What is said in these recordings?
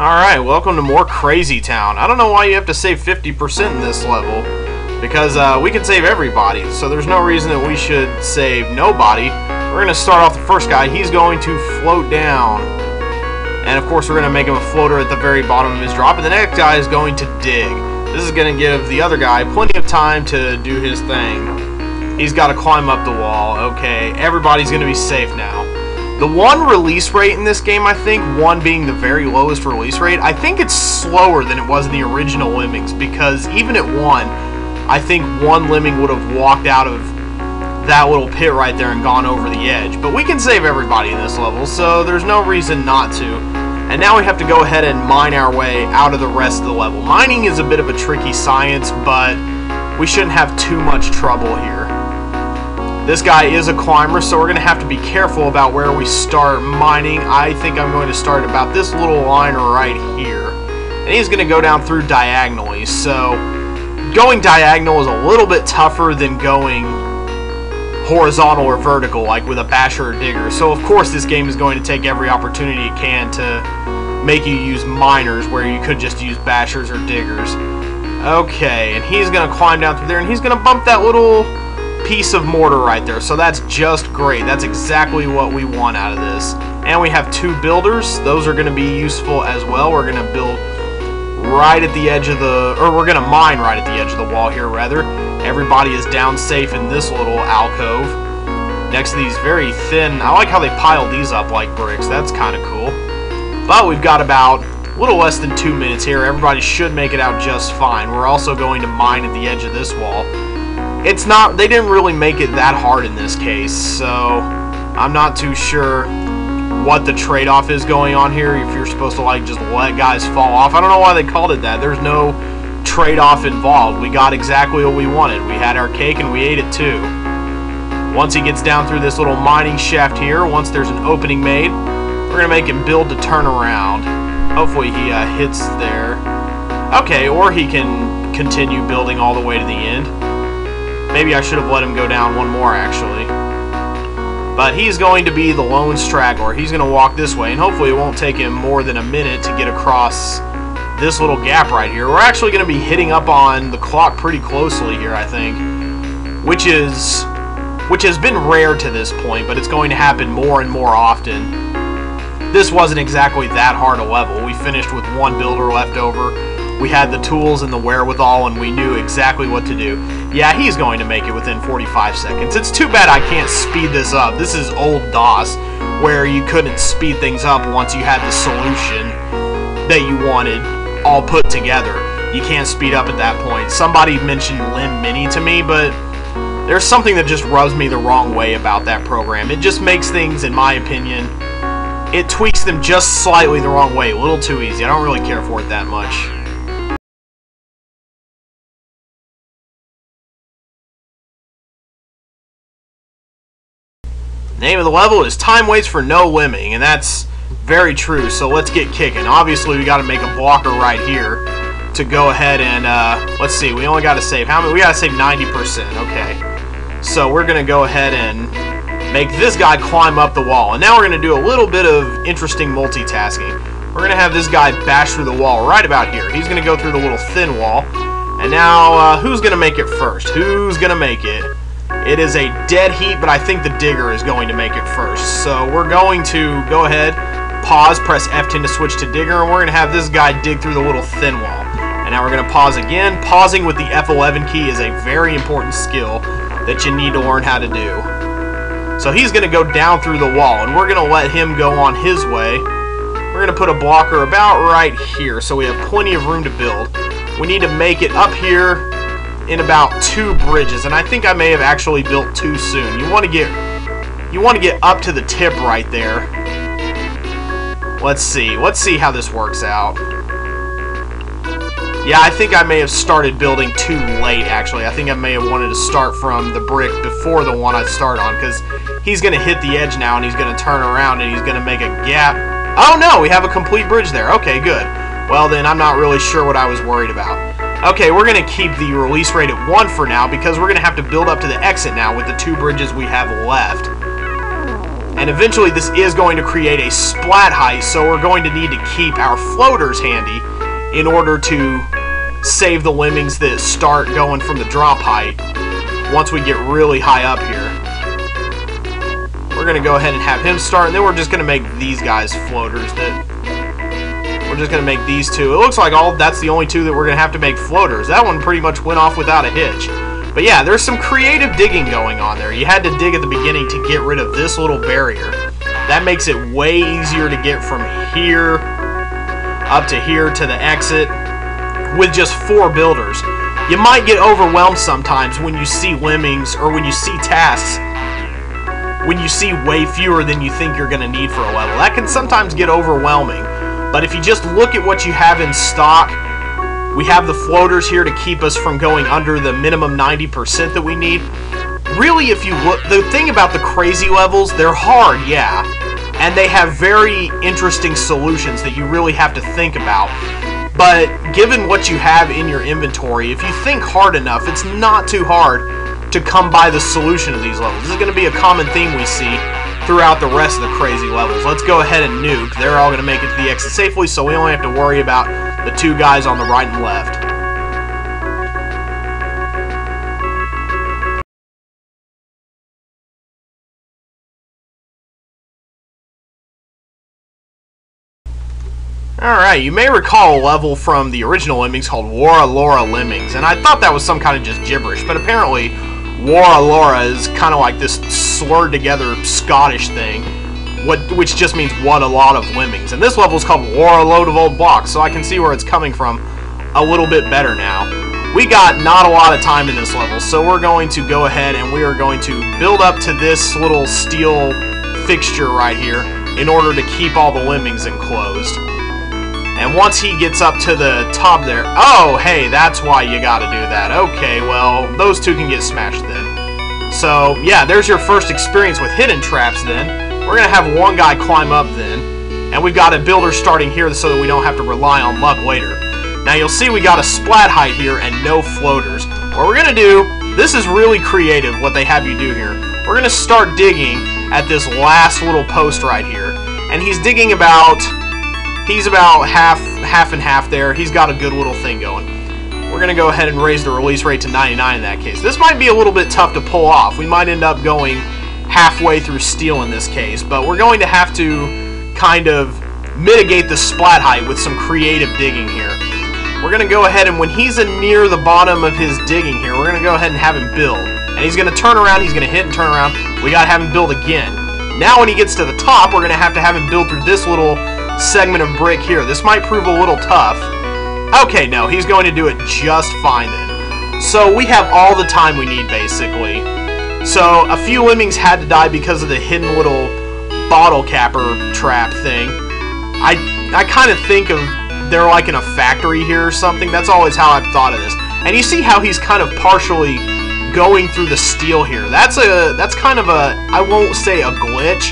Alright, welcome to more Crazy Town. I don't know why you have to save 50% in this level, because we can save everybody, so there's no reason that we should save nobody. We're going to start off the first guy. He's going to float down, and of course we're going to make him a floater at the very bottom of his drop, and the next guy is going to dig. This is going to give the other guy plenty of time to do his thing. He's got to climb up the wall. Okay, everybody's going to be safe now. The one release rate in this game, I think, one being the very lowest release rate, I think it's slower than it was in the original Lemmings, because even at 1, I think one Lemming would have walked out of that little pit right there and gone over the edge. But we can save everybody in this level, so there's no reason not to. And now we have to go ahead and mine our way out of the rest of the level. Mining is a bit of a tricky science, but we shouldn't have too much trouble here. This guy is a climber, so we're going to have to be careful about where we start mining. I think I'm going to start about this little line right here. And he's going to go down through diagonally, so going diagonal is a little bit tougher than going horizontal or vertical, like with a basher or digger. So of course this game is going to take every opportunity it can to make you use miners where you could just use bashers or diggers. Okay, and he's going to climb down through there, and he's going to bump that little piece of mortar right there, so that's just great. That's exactly what we want out of this. And we have 2 builders. Those are going to be useful as well. We're going to build right at the edge of the, or we're going to mine right at the edge of the wall here, rather. Everybody is down safe in this little alcove next to these very thin, I like how they pile these up like bricks. That's kind of cool. But we've got about a little less than 2 minutes here. Everybody should make it out just fine. We're also going to mine at the edge of this wall. It's not, they didn't really make it that hard in this case, so I'm not too sure what the trade-off is going on here, if you're supposed to like just let guys fall off. I don't know why they called it that. There's no trade-off involved. We got exactly what we wanted. We had our cake and we ate it too. Once he gets down through this little mining shaft here, once there's an opening made, we're going to make him build to turn around. Hopefully he hits there. Okay, or he can continue building all the way to the end. Maybe I should have let him go down one more, actually. But he's going to be the lone straggler. He's going to walk this way, and hopefully it won't take him more than a minute to get across this little gap right here. We're actually going to be hitting up on the clock pretty closely here, I think, which has been rare to this point, but it's going to happen more and more often. This wasn't exactly that hard a level. We finished with 1 builder left over. We had the tools and the wherewithal, and we knew exactly what to do. Yeah, he's going to make it within 45 seconds. It's too bad I can't speed this up. This is old DOS, where you couldn't speed things up once you had the solution that you wanted all put together. You can't speed up at that point. Somebody mentioned Lem Mini to me, but there's something that just rubs me the wrong way about that program. It just makes things, in my opinion, it tweaks them just slightly the wrong way. A little too easy. I don't really care for it that much. Name of the level is Time Waits for No Lemming, and that's very true, so let's get kicking. Obviously, we got to make a blocker right here to go ahead and, let's see, we only got to save, how many? We got to save 90%, okay. So we're going to go ahead and make this guy climb up the wall, and now we're going to do a little bit of interesting multitasking. We're going to have this guy bash through the wall right about here. He's going to go through the little thin wall, and now, who's going to make it first? Who's going to make it? It is a dead heat, but I think the digger is going to make it first. So we're going to go ahead, pause, press F10 to switch to digger, and we're going to have this guy dig through the little thin wall. And now we're going to pause again. Pausing with the F11 key is a very important skill that you need to learn how to do. So he's going to go down through the wall, and we're going to let him go on his way. We're going to put a blocker about right here, so we have plenty of room to build. We need to make it up here in about 2 bridges, and I think I may have actually built too soon. You want to get up to the tip right there. Let's see how this works out. Yeah, I think I may have started building too late, actually. I think I may have wanted to start from the brick before the one I start on, because he's going to hit the edge now, and he's going to turn around, and he's going to make a gap. Oh no, we have a complete bridge there. Okay, good. Well then, I'm not really sure what I was worried about. Okay, we're going to keep the release rate at 1 for now, because we're going to have to build up to the exit now with the 2 bridges we have left. And eventually this is going to create a splat height, so we're going to need to keep our floaters handy in order to save the lemmings that start going from the drop height once we get really high up here. We're going to go ahead and have him start, and then we're just going to make these guys floaters. We're just going to make these two. It looks like that's the only two that we're going to have to make floaters. That one pretty much went off without a hitch. But yeah, there's some creative digging going on there. You had to dig at the beginning to get rid of this little barrier. That makes it way easier to get from here up to here to the exit with just 4 builders. You might get overwhelmed sometimes when you see lemmings or when you see tasks, when you see way fewer than you think you're going to need for a level. That can sometimes get overwhelming. But if you just look at what you have in stock, we have the floaters here to keep us from going under the minimum 90% that we need. Really, if you look, the thing about the crazy levels, they're hard, yeah. And they have very interesting solutions that you really have to think about. But given what you have in your inventory, if you think hard enough, it's not too hard to come by the solution of these levels. This is going to be a common theme we see throughout the rest of the crazy levels. Let's go ahead and nuke. They're all going to make it to the exit safely, so we only have to worry about the 2 guys on the right and left. Alright, you may recall a level from the original Lemmings called Worra, lorra, Lemmings, and I thought that was some kind of just gibberish, but apparently Worra, lorra is kind of like this slurred together Scottish thing, which just means what a lot of lemmings. And this level is called Worra, load of old blocks, so I can see where it's coming from a little bit better now. We got not a lot of time in this level, so we're going to go ahead and we are going to build up to this little steel fixture right here in order to keep all the lemmings enclosed. And once he gets up to the top there, oh, hey, that's why you gotta do that. Okay, well, those two can get smashed then. So, yeah, there's your first experience with hidden traps then. We're gonna have one guy climb up then. And we've got a builder starting here so that we don't have to rely on luck later. Now, you'll see we got a splat height here and no floaters. What we're gonna do, this is really creative what they have you do here. We're gonna start digging at this last little post right here. And he's digging about... He's about half and half there. He's got a good little thing going. We're going to go ahead and raise the release rate to 99 in that case. This might be a little bit tough to pull off. We might end up going halfway through steel in this case, but we're going to have to kind of mitigate the splat height with some creative digging here. We're going to go ahead and when he's near the bottom of his digging here, we're going to go ahead and have him build. And he's going to turn around, he's going to hit and turn around. We got to have him build again. Now when he gets to the top, we're going to have him build through this little segment of brick here. This might prove a little tough. Okay, no, he's going to do it just fine then. So we have all the time we need basically. So a few lemmings had to die because of the hidden little bottle capper trap thing. I kind of think of they're like in a factory here or something. That's always how I've thought of this. And you see how he's kind of partially going through the steel here. That's kind of a, I won't say a glitch,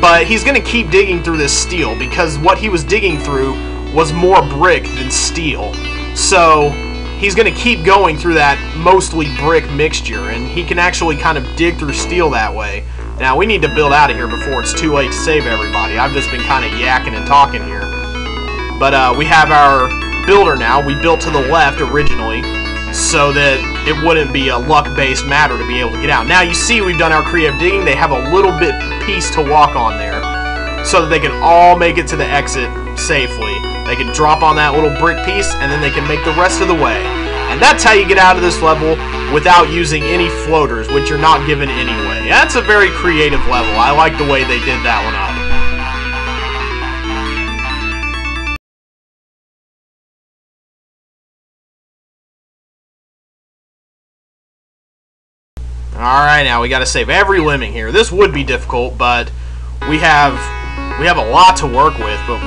but he's going to keep digging through this steel because what he was digging through was more brick than steel. So he's going to keep going through that mostly brick mixture, and he can actually kind of dig through steel that way. Now, we need to build out of here before it's too late to save everybody. I've just been kind of yakking and talking here. But we have our builder now. We built to the left originally so that it wouldn't be a luck-based matter to be able to get out. Now, you see we've done our creative digging. They have a little bit piece to walk on there so that they can all make it to the exit safely. They can drop on that little brick piece and then they can make the rest of the way. And that's how you get out of this level without using any floaters, which you're not given anyway. That's a very creative level. I like the way they did that one up. Alright, now we got to save every lemming here. This would be difficult, but we have a lot to work with. But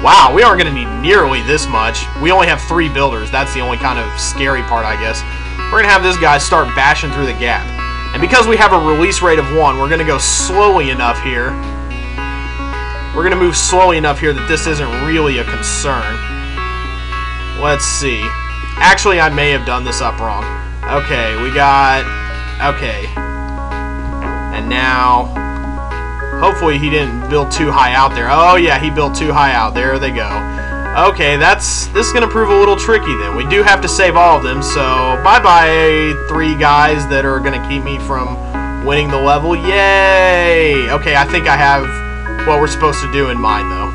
wow, we aren't going to need nearly this much. We only have 3 builders. That's the only kind of scary part, I guess. We're going to have this guy start bashing through the gap. And because we have a release rate of 1, we're going to go slowly enough here. We're going to move slowly enough here that this isn't really a concern. Let's see. Actually, I may have done this up wrong. Okay, we got... Okay. And now... Hopefully he didn't build too high out there. Oh yeah, he built too high out. There they go. Okay, this is going to prove a little tricky then. We do have to save all of them, so bye-bye 3 guys that are going to keep me from winning the level. Yay! Okay, I think I have what we're supposed to do in mind, though.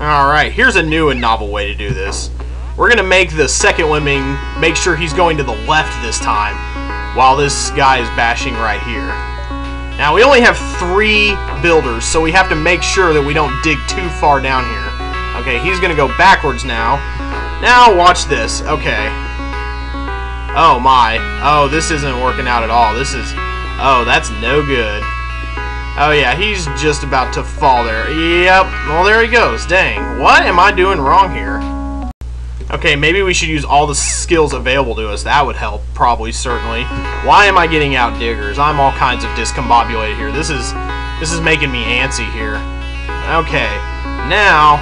Alright, here's a new and novel way to do this. We're going to make the second lemming make sure he's going to the left this time, while this guy is bashing right here. Now, we only have 3 builders, so we have to make sure that we don't dig too far down here. Okay, he's going to go backwards now. Now, watch this. Okay. Oh, my. Oh, this isn't working out at all. This is... Oh, that's no good. Oh, yeah, he's just about to fall there. Yep. Well, there he goes. Dang. What am I doing wrong here? Okay, maybe we should use all the skills available to us. That would help, probably, certainly. Why am I getting out diggers? I'm all kinds of discombobulated here. This is making me antsy here. Okay. Now...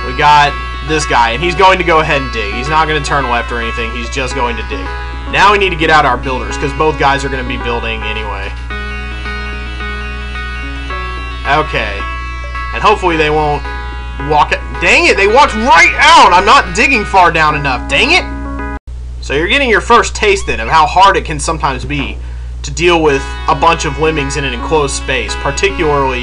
we got this guy, and he's going to go ahead and dig. He's not going to turn left or anything. He's just going to dig. Now we need to get out our builders, because both guys are going to be building anyway. Okay. And hopefully they won't walk it. Dang it, they walked right out! I'm not digging far down enough. Dang it! So you're getting your first taste, then, of how hard it can sometimes be to deal with a bunch of lemmings in an enclosed space, particularly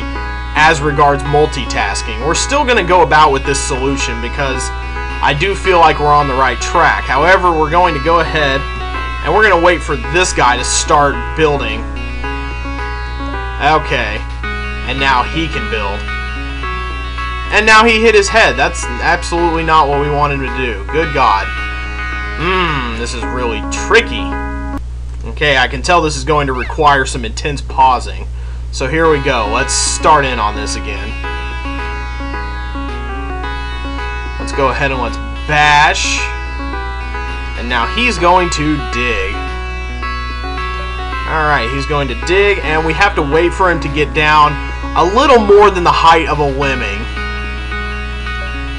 as regards multitasking. We're still going to go about with this solution because I do feel like we're on the right track. However, we're going to go ahead and we're going to wait for this guy to start building. Okay. And now he can build. And now he hit his head. That's absolutely not what we wanted him to do. Good God. This is really tricky. Okay, I can tell this is going to require some intense pausing. So here we go. Let's start in on this again. Let's go ahead and let's bash. And now he's going to dig. Alright, he's going to dig, and we have to wait for him to get down a little more than the height of a lemming.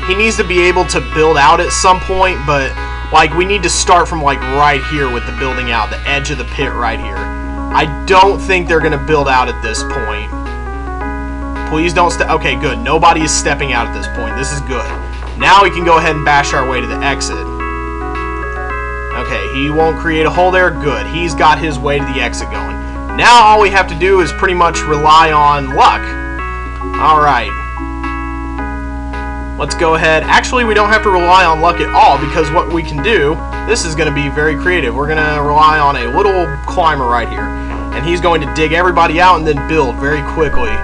He needs to be able to build out at some point, but like we need to start from like right here with the building out, the edge of the pit right here. I don't think they're going to build out at this point. Please don't step. Okay, good. Nobody is stepping out at this point. This is good. Now we can go ahead and bash our way to the exit. Okay, he won't create a hole there. Good. He's got his way to the exit going. Now all we have to do is pretty much rely on luck. Alright. Let's go ahead. Actually, we don't have to rely on luck at all because what we can do, this is going to be very creative. We're going to rely on a little climber right here. And he's going to dig everybody out and then build very quickly.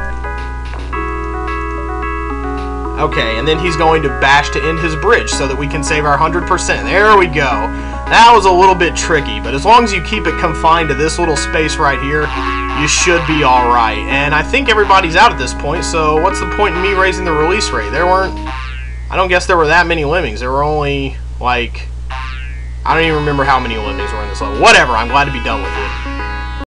Okay, and then he's going to bash to end his bridge so that we can save our 100%. There we go. That was a little bit tricky, but as long as you keep it confined to this little space right here, you should be alright. And I think everybody's out at this point, so what's the point in me raising the release rate? I don't guess there were that many lemmings. There were only, like, I don't even remember how many lemmings were in this level. Whatever, I'm glad to be done with it.